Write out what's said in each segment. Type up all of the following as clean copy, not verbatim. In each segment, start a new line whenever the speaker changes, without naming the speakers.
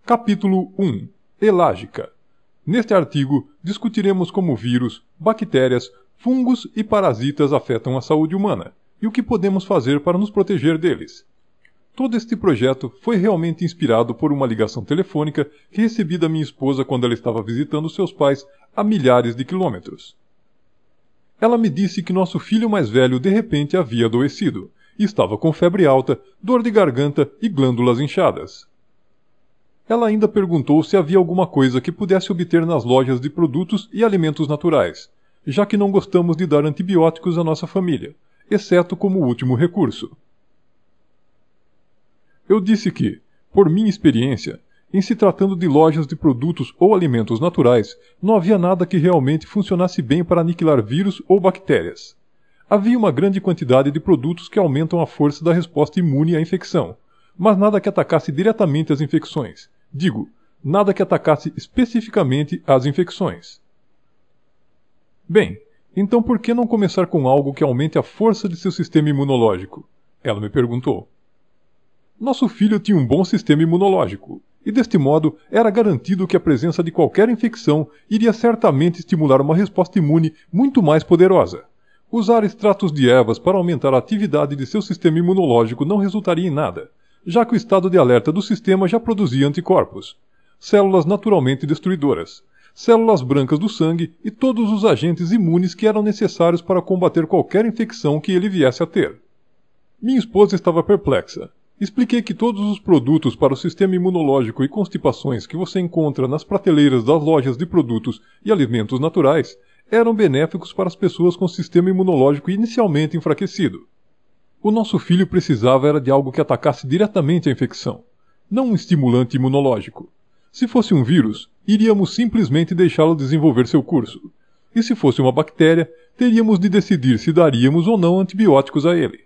Capítulo 1. Elágica. Neste artigo, discutiremos como vírus, bactérias, fungos e parasitas afetam a saúde humana e o que podemos fazer para nos proteger deles. Todo este projeto foi realmente inspirado por uma ligação telefônica que recebi da minha esposa quando ela estava visitando seus pais a milhares de quilômetros. Ela me disse que nosso filho mais velho de repente havia adoecido e estava com febre alta, dor de garganta e glândulas inchadas. Ela ainda perguntou se havia alguma coisa que pudesse obter nas lojas de produtos e alimentos naturais, já que não gostamos de dar antibióticos à nossa família, exceto como último recurso. Eu disse que, por minha experiência, em se tratando de lojas de produtos ou alimentos naturais, não havia nada que realmente funcionasse bem para aniquilar vírus ou bactérias. Havia uma grande quantidade de produtos que aumentam a força da resposta imune à infecção, mas nada que atacasse diretamente as infecções. Digo, nada que atacasse especificamente as infecções. Bem, então por que não começar com algo que aumente a força de seu sistema imunológico? Ela me perguntou. Nosso filho tinha um bom sistema imunológico, e deste modo era garantido que a presença de qualquer infecção iria certamente estimular uma resposta imune muito mais poderosa. Usar extratos de ervas para aumentar a atividade de seu sistema imunológico não resultaria em nada, já que o estado de alerta do sistema já produzia anticorpos, células naturalmente destruidoras, células brancas do sangue e todos os agentes imunes que eram necessários para combater qualquer infecção que ele viesse a ter. Minha esposa estava perplexa. Expliquei que todos os produtos para o sistema imunológico e constipações que você encontra nas prateleiras das lojas de produtos e alimentos naturais eram benéficos para as pessoas com sistema imunológico inicialmente enfraquecido. O nosso filho precisava era de algo que atacasse diretamente a infecção, não um estimulante imunológico. Se fosse um vírus, iríamos simplesmente deixá-lo desenvolver seu curso. E se fosse uma bactéria, teríamos de decidir se daríamos ou não antibióticos a ele.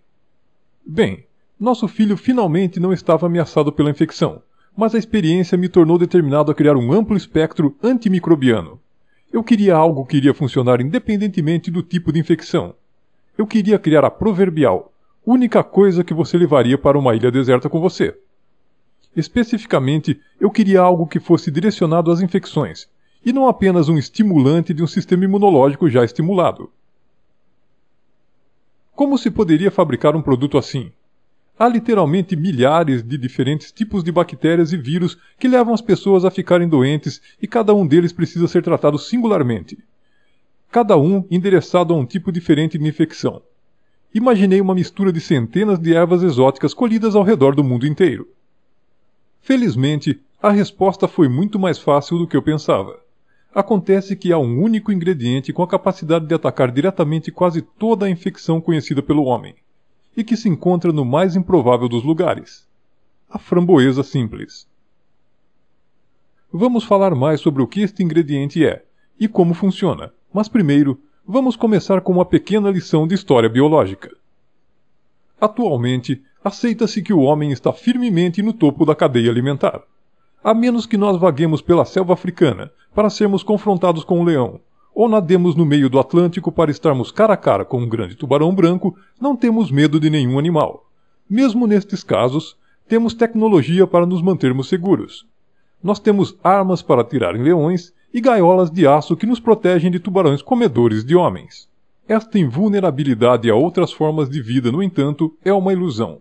Bem, nosso filho finalmente não estava ameaçado pela infecção, mas a experiência me tornou determinado a criar um amplo espectro antimicrobiano. Eu queria algo que iria funcionar independentemente do tipo de infecção. Eu queria criar a proverbial, única coisa que você levaria para uma ilha deserta com você. Especificamente, eu queria algo que fosse direcionado às infecções, e não apenas um estimulante de um sistema imunológico já estimulado. Como se poderia fabricar um produto assim? Há literalmente milhares de diferentes tipos de bactérias e vírus que levam as pessoas a ficarem doentes e cada um deles precisa ser tratado singularmente. Cada um endereçado a um tipo diferente de infecção. Imaginei uma mistura de centenas de ervas exóticas colhidas ao redor do mundo inteiro. Felizmente, a resposta foi muito mais fácil do que eu pensava. Acontece que há um único ingrediente com a capacidade de atacar diretamente quase toda a infecção conhecida pelo homem, e que se encontra no mais improvável dos lugares: a framboesa simples. Vamos falar mais sobre o que este ingrediente é e como funciona, mas primeiro, vamos começar com uma pequena lição de história biológica. Atualmente, aceita-se que o homem está firmemente no topo da cadeia alimentar. A menos que nós vaguemos pela selva africana para sermos confrontados com um leão, ou nademos no meio do Atlântico para estarmos cara a cara com um grande tubarão branco, não temos medo de nenhum animal. Mesmo nestes casos, temos tecnologia para nos mantermos seguros. Nós temos armas para atirar em leões e gaiolas de aço que nos protegem de tubarões comedores de homens. Esta invulnerabilidade a outras formas de vida, no entanto, é uma ilusão.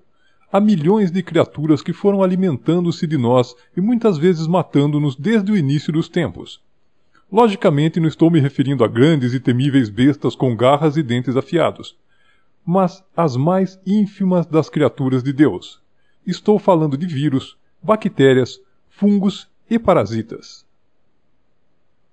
Há milhões de criaturas que foram alimentando-se de nós e muitas vezes matando-nos desde o início dos tempos. Logicamente não estou me referindo a grandes e temíveis bestas com garras e dentes afiados, mas às mais ínfimas das criaturas de Deus. Estou falando de vírus, bactérias, fungos e parasitas.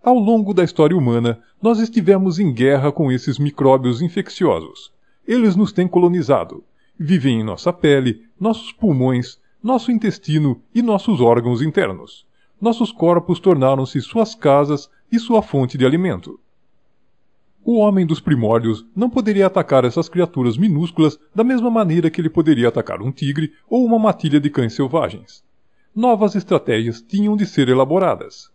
Ao longo da história humana, nós estivemos em guerra com esses micróbios infecciosos. Eles nos têm colonizado. Vivem em nossa pele, nossos pulmões, nosso intestino e nossos órgãos internos. Nossos corpos tornaram-se suas casas e sua fonte de alimento. O homem dos primórdios não poderia atacar essas criaturas minúsculas da mesma maneira que ele poderia atacar um tigre ou uma matilha de cães selvagens. Novas estratégias tinham de ser elaboradas.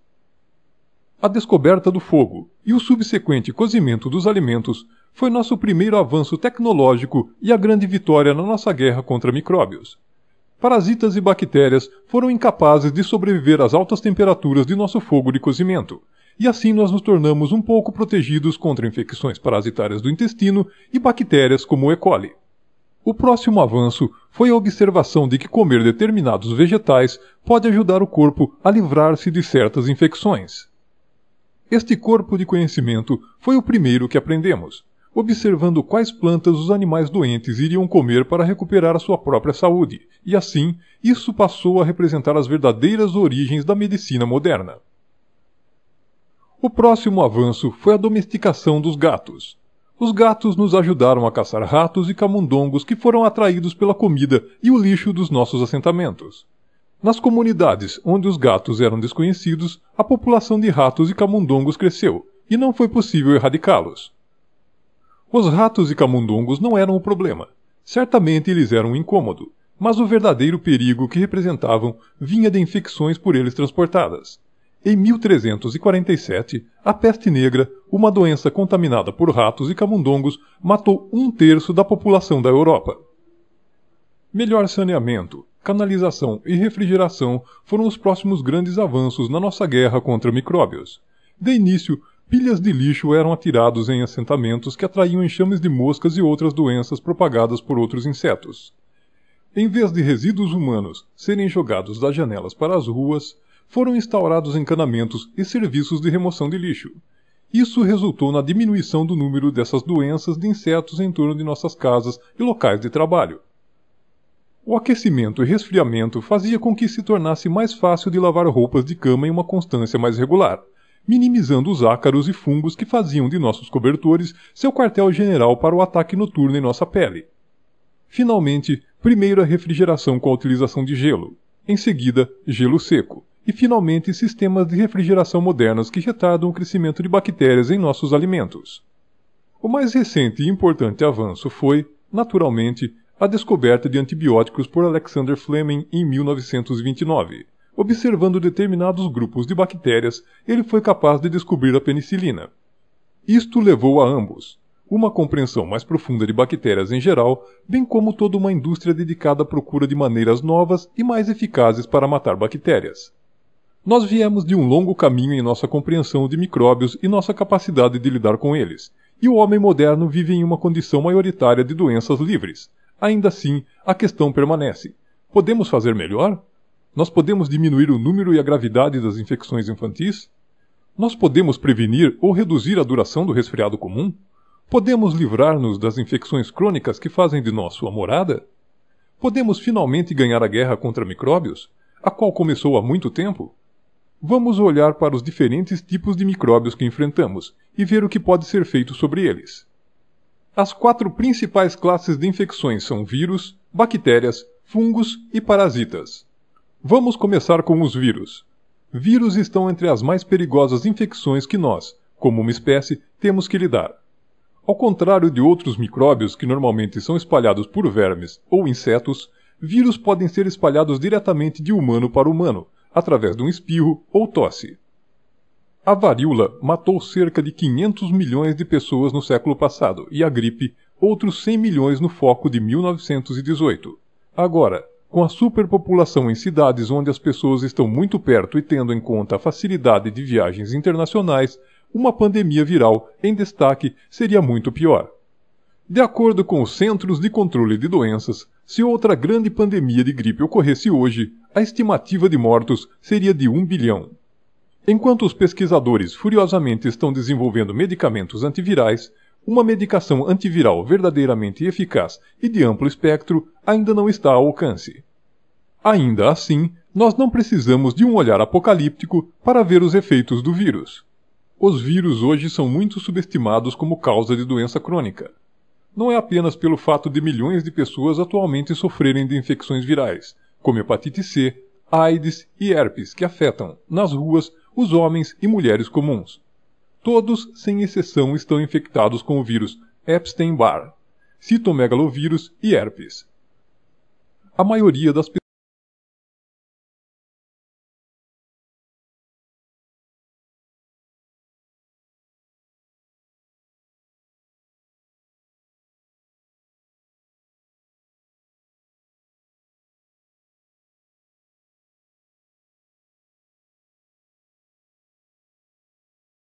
A descoberta do fogo e o subsequente cozimento dos alimentos foi nosso primeiro avanço tecnológico e a grande vitória na nossa guerra contra micróbios. parasitas e bactérias foram incapazes de sobreviver às altas temperaturas de nosso fogo de cozimento, e assim nós nos tornamos um pouco protegidos contra infecções parasitárias do intestino e bactérias como o E. coli. O próximo avanço foi a observação de que comer determinados vegetais pode ajudar o corpo a livrar-se de certas infecções. Este corpo de conhecimento foi o primeiro que aprendemos, observando quais plantas os animais doentes iriam comer para recuperar a sua própria saúde, e assim, isso passou a representar as verdadeiras origens da medicina moderna. O próximo avanço foi a domesticação dos gatos. Os gatos nos ajudaram a caçar ratos e camundongos que foram atraídos pela comida e o lixo dos nossos assentamentos. Nas comunidades onde os gatos eram desconhecidos, a população de ratos e camundongos cresceu, e não foi possível erradicá-los. Os ratos e camundongos não eram o problema. Certamente eles eram um incômodo, mas o verdadeiro perigo que representavam vinha de infecções por eles transportadas. Em 1347, a peste negra, uma doença contaminada por ratos e camundongos, matou 1/3 da população da Europa. Melhor saneamento, canalização e refrigeração foram os próximos grandes avanços na nossa guerra contra micróbios. De início, pilhas de lixo eram atirados em assentamentos que atraíam enxames de moscas e outras doenças propagadas por outros insetos. Em vez de resíduos humanos serem jogados das janelas para as ruas, foram instaurados encanamentos e serviços de remoção de lixo. Isso resultou na diminuição do número dessas doenças de insetos em torno de nossas casas e locais de trabalho. O aquecimento e resfriamento fazia com que se tornasse mais fácil de lavar roupas de cama em uma constância mais regular, minimizando os ácaros e fungos que faziam de nossos cobertores seu quartel-general para o ataque noturno em nossa pele. Finalmente, primeiro a refrigeração com a utilização de gelo, em seguida, gelo seco, e finalmente sistemas de refrigeração modernos que retardam o crescimento de bactérias em nossos alimentos. O mais recente e importante avanço foi, naturalmente, a descoberta de antibióticos por Alexander Fleming em 1929. Observando determinados grupos de bactérias, ele foi capaz de descobrir a penicilina. Isto levou a ambos uma compreensão mais profunda de bactérias em geral, bem como toda uma indústria dedicada à procura de maneiras novas e mais eficazes para matar bactérias. Nós viemos de um longo caminho em nossa compreensão de micróbios e nossa capacidade de lidar com eles, e o homem moderno vive em uma condição maioritária de doenças livres. Ainda assim, a questão permanece. Podemos fazer melhor? Nós podemos diminuir o número e a gravidade das infecções infantis? Nós podemos prevenir ou reduzir a duração do resfriado comum? Podemos livrar-nos das infecções crônicas que fazem de nós sua morada? Podemos finalmente ganhar a guerra contra micróbios, a qual começou há muito tempo? Vamos olhar para os diferentes tipos de micróbios que enfrentamos e ver o que pode ser feito sobre eles. As 4 principais classes de infecções são vírus, bactérias, fungos e parasitas. Vamos começar com os vírus. Vírus estão entre as mais perigosas infecções que nós, como uma espécie, temos que lidar. Ao contrário de outros micróbios que normalmente são espalhados por vermes ou insetos, vírus podem ser espalhados diretamente de humano para humano, através de um espirro ou tosse. A varíola matou cerca de 500 milhões de pessoas no século passado e a gripe, outros 100 milhões no foco de 1918. Agora, com a superpopulação em cidades onde as pessoas estão muito perto e tendo em conta a facilidade de viagens internacionais, uma pandemia viral em destaque seria muito pior. De acordo com os Centros de Controle de Doenças, se outra grande pandemia de gripe ocorresse hoje, a estimativa de mortos seria de 1 bilhão. Enquanto os pesquisadores furiosamente estão desenvolvendo medicamentos antivirais, uma medicação antiviral verdadeiramente eficaz e de amplo espectro ainda não está ao alcance. Ainda assim, nós não precisamos de um olhar apocalíptico para ver os efeitos do vírus. Os vírus hoje são muito subestimados como causa de doença crônica. Não é apenas pelo fato de milhões de pessoas atualmente sofrerem de infecções virais, como hepatite C, AIDS e herpes, que afetam, nas ruas, os homens e mulheres comuns. Todos, sem exceção, estão infectados com o vírus Epstein-Barr, citomegalovírus e herpes. A maioria das